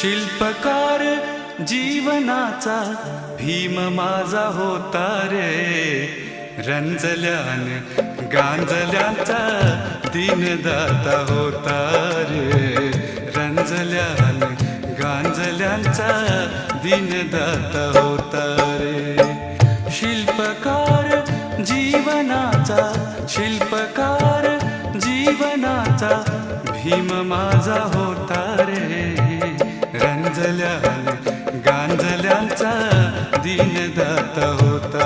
शिल्पकार जीवनाचा भीम माझा होता रे, रंजल्यान गांजल्यांचा दीनदाता होता रे, रंजल्यान गांजल्यांचा दीनदाता होता रे. शिल्पकार जीवनाचा, शिल्पकार जीवनाचा भीम माझा होता रे, रंजल्यान गांजल्यांचा दीनदाता होता